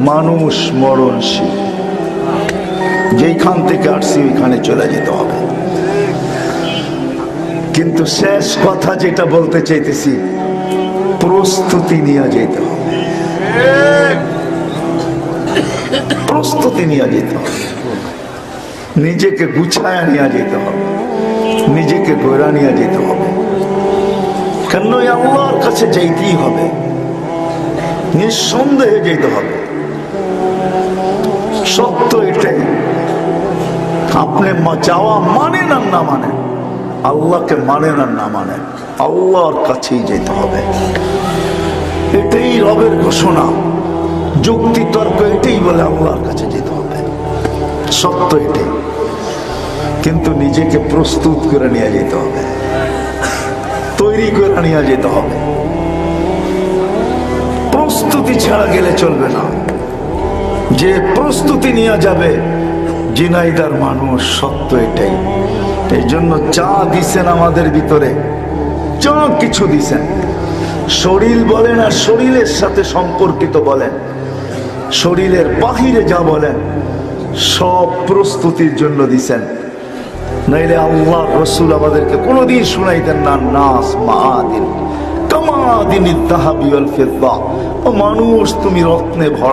মানুষ মরণশীল, যেইখান থেকে আসছি ওইখানে চলে যেতে হবে। কিন্তু শেষ কথা যেটা বলতে চাইতেছি, প্রস্তুতি নিয়ে যেতে হবে, প্রস্তুতি নিয়ে যেতে হবে, নিজেকে গুছায়া নিয়ে যেতে হবে, নিজেকে গোড়া নিয়ে যেতে হবে। কেন আল্লাহর কাছে যাইতেই হবে, নিঃসন্দেহে যেতে হবে। সত্য এটাই, আপনি চাওয়া মানেন আর না মানেন, আল্লাহকে মানেন আর না মানেন, আল্লাহর কাছেই যেতে হবে। এটাই রবের ঘোষণা, যুক্তি তর্ক এটাই বলে আল্লাহর কাছে যেতে হবে। সত্য এটাই, কিন্তু নিজেকে প্রস্তুত করে নিয়ে যেতে হবে, তৈরি করে নিয়ে যেতে হবে। প্রস্তুতি ছাড়া গেলে চলবে না। যে প্রস্তুতি নিয়ে যাবে ঝিনাইদার মানুষ, সত্য এটাই। এই জন্য যা দিছেন আমাদের ভিতরে, যা কিছু দিছেন, শরীর বলেন আর শরীরের সাথে সম্পর্কিত বলেন, শরীরের বাহিরে যা বলেন, সব প্রস্তুতির জন্য দিছেন। নাইলে আল্লাহ রসুল আমাদেরকে কোনোদিন শুনাইতেন না, নাস মাআদিন কামাদিন ইত্তাহাবি ওয়াল ফিদ্দা, ও মানুষ তুমি রত্নে ভরা।